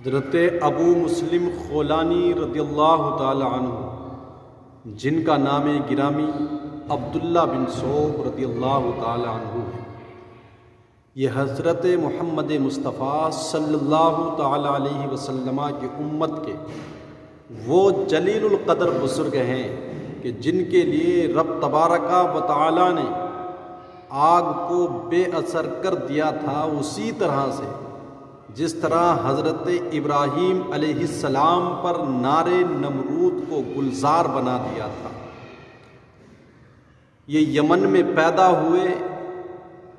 حضرت ابو مسلم خولانی رضی اللہ تعالی عنہ، جن کا نام گرامی عبداللہ بن صوب رضی اللہ تعالی عنہ ہے، یہ حضرت محمد مصطفیٰ صلی اللہ تعالی علیہ وسلم کی امت کے وہ جلیل القدر بزرگ ہیں کہ جن کے لیے رب تبارک و تعالی نے آگ کو بے اثر کر دیا تھا، اسی طرح سے جس طرح حضرت ابراہیم علیہ السلام پر نار نمرود کو گلزار بنا دیا تھا۔ یہ یمن میں پیدا ہوئے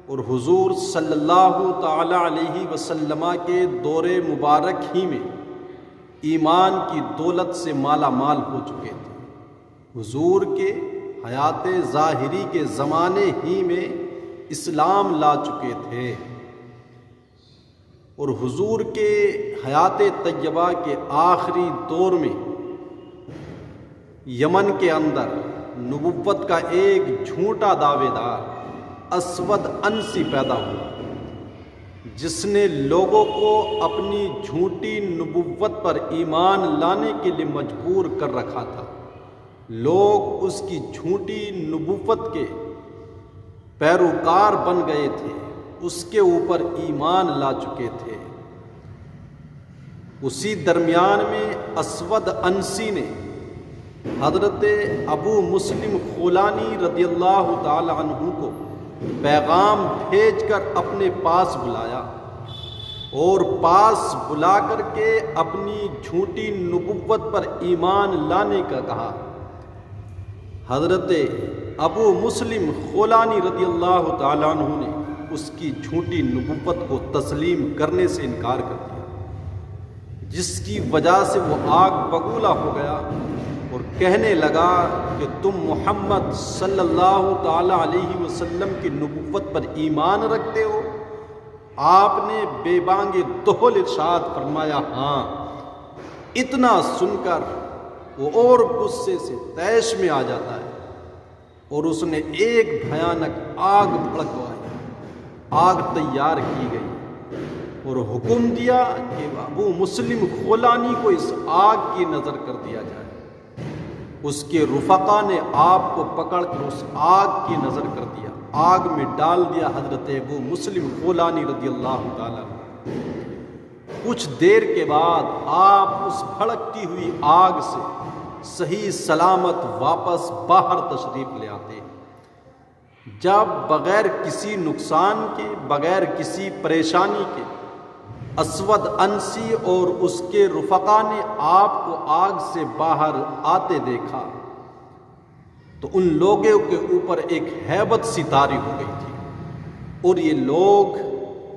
اور حضور صلی اللہ تعالی علیہ وسلم کے دور مبارک ہی میں ایمان کی دولت سے مالا مال ہو چکے تھے۔ حضور کے حیات ظاہری کے زمانے ہی میں اسلام لا چکے تھے، اور حضور کے حیات طیبہ کے آخری دور میں یمن کے اندر نبوت کا ایک جھوٹا دعوے دار اسود انسی پیدا ہوا، جس نے لوگوں کو اپنی جھوٹی نبوت پر ایمان لانے کے لیے مجبور کر رکھا تھا۔ لوگ اس کی جھوٹی نبوت کے پیروکار بن گئے تھے، اس کے اوپر ایمان لا چکے تھے۔ اسی درمیان میں اسود انسی نے حضرت ابو مسلم خولانی رضی اللہ تعالی عنہ کو پیغام بھیج کر اپنے پاس بلایا، اور پاس بلا کر کے اپنی جھوٹی نبوت پر ایمان لانے کا کہا۔ حضرت ابو مسلم خولانی رضی اللہ تعالی عنہ نے اس کی جھوٹی نبوت کو تسلیم کرنے سے انکار کر دیا، جس کی وجہ سے وہ آگ بگولا ہو گیا اور کہنے لگا کہ تم محمد صلی اللہ تعالی علیہ وسلم کی نبوت پر ایمان رکھتے ہو؟ آپ نے بے بانگ دہل ارشاد فرمایا، ہاں۔ اتنا سن کر وہ اور غصے سے طیش میں آ جاتا ہے، اور اس نے ایک بھیانک آگ بھڑکوائی۔ آگ تیار کی گئی اور حکم دیا کہ ابو مسلم خولانی کو اس آگ کی نظر کر دیا جائے۔ اس کے رفقا نے آپ کو پکڑ کر اس آگ کی نظر کر دیا، آگ میں ڈال دیا حضرت ابو مسلم خولانی رضی اللہ تعالیٰ عنہ۔ کچھ دیر کے بعد آپ اس بھڑکتی ہوئی آگ سے صحیح سلامت واپس باہر تشریف لے آتے، جب بغیر کسی نقصان کے، بغیر کسی پریشانی کے اسود انسی اور اس کے رفقا نے آپ کو آگ سے باہر آتے دیکھا تو ان لوگوں کے اوپر ایک ہیبت سی طاری ہو گئی تھی، اور یہ لوگ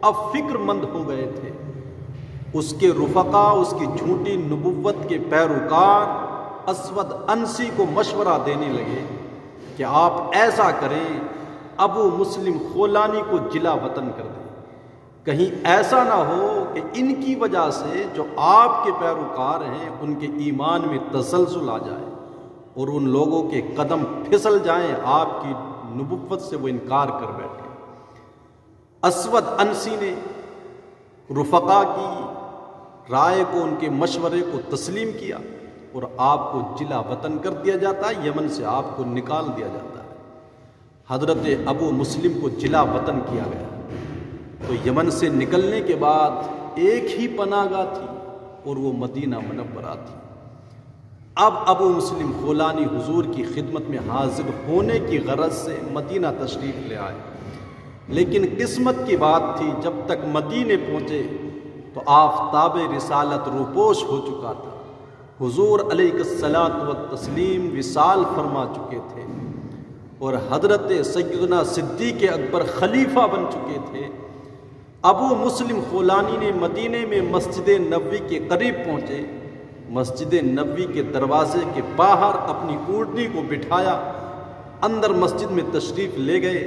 اب فکر مند ہو گئے تھے۔ اس کے رفقا، اس کی جھوٹی نبوت کے پیروکار اسود انسی کو مشورہ دینے لگے کہ آپ ایسا کریں، ابو مسلم خولانی کو جلا وطن کر دیں، کہیں ایسا نہ ہو کہ ان کی وجہ سے جو آپ کے پیروکار ہیں ان کے ایمان میں تسلسل آ جائے اور ان لوگوں کے قدم پھسل جائیں، آپ کی نبوت سے وہ انکار کر بیٹھے۔ اسود انسی نے رفقا کی رائے کو، ان کے مشورے کو تسلیم کیا، اور آپ کو جلا وطن کر دیا جاتا ہے، یمن سے آپ کو نکال دیا جاتا ہے۔ حضرت ابو مسلم کو جلا وطن کیا گیا، تو یمن سے نکلنے کے بعد ایک ہی پناہ گاہ تھی، اور وہ مدینہ منورہ تھی۔ اب ابو مسلم خولانی حضور کی خدمت میں حاضر ہونے کی غرض سے مدینہ تشریف لے آئے، لیکن قسمت کی بات تھی جب تک مدینے پہنچے تو آفتاب رسالت روپوش ہو چکا تھا۔ حضور علیہ الصلاۃ والتسلیم وصال فرما چکے تھے، اور حضرت سیدنا صدیق اکبر خلیفہ بن چکے تھے۔ ابو مسلم خولانی نے مدینے میں مسجد نبوی کے قریب پہنچے، مسجد نبوی کے دروازے کے باہر اپنی اونٹنی کو بٹھایا، اندر مسجد میں تشریف لے گئے،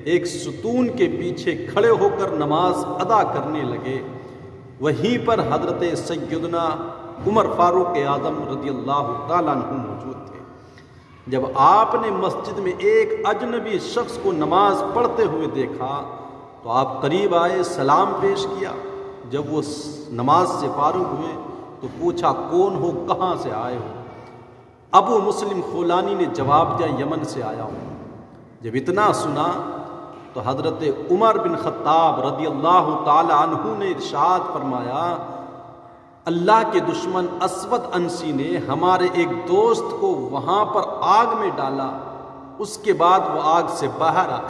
ایک ستون کے پیچھے کھڑے ہو کر نماز ادا کرنے لگے۔ وہیں پر حضرت سیدنا عمر فاروق اعظم رضی اللہ تعالیٰ عنہ موجود تھے۔ جب آپ نے مسجد میں ایک اجنبی شخص کو نماز پڑھتے ہوئے دیکھا تو آپ قریب آئے، سلام پیش کیا، جب وہ نماز سے فارغ ہوئے تو پوچھا کون ہو، کہاں سے آئے ہو؟ ابو مسلم خولانی نے جواب دیا یمن سے آیا ہوں۔ جب اتنا سنا تو حضرت عمر بن خطاب رضی اللہ تعالی عنہ نے ارشاد فرمایا، اللہ کے دشمن اسود انسی نے ہمارے ایک دوست کو وہاں پر آگ میں ڈالا، اس کے بعد وہ آگ سے باہر آ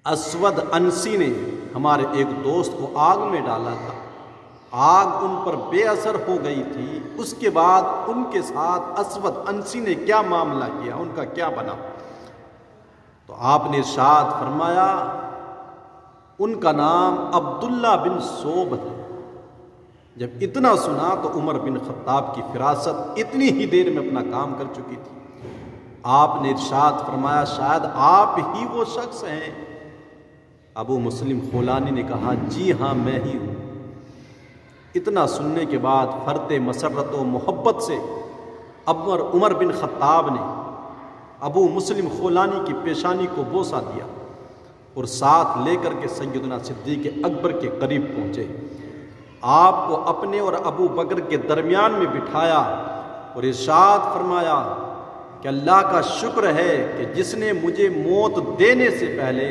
اسود انسی نے ہمارے ایک دوست کو آگ میں ڈالا تھا، آگ ان پر بے اثر ہو گئی تھی، اس کے بعد ان کے ساتھ اسود انسی نے کیا معاملہ کیا، ان کا کیا بنا؟ تو آپ نے ارشاد فرمایا ان کا نام عبداللہ بن صوب ہے۔ جب اتنا سنا تو عمر بن خطاب کی فراست اتنی ہی دیر میں اپنا کام کر چکی تھی۔ آپ نے ارشاد فرمایا شاید آپ ہی وہ شخص ہیں۔ ابو مسلم خولانی نے کہا جی ہاں میں ہی ہوں۔ اتنا سننے کے بعد فرط مسرت و محبت سے عمر بن خطاب نے ابو مسلم خولانی کی پیشانی کو بوسہ دیا اور ساتھ لے کر کے سیدنا صدیق اکبر کے قریب پہنچے، آپ کو اپنے اور ابو بکر کے درمیان میں بٹھایا اور ارشاد فرمایا کہ اللہ کا شکر ہے کہ جس نے مجھے موت دینے سے پہلے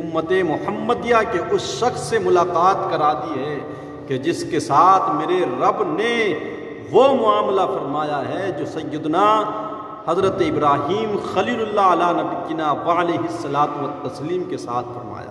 امت محمدیہ کے اس شخص سے ملاقات کرا دی ہے کہ جس کے ساتھ میرے رب نے وہ معاملہ فرمایا ہے جو سیدنا حضرت ابراہیم خلیل اللہ علیہ نبینا وعلیہ الصلاۃ والتسلیم کے ساتھ فرمایا۔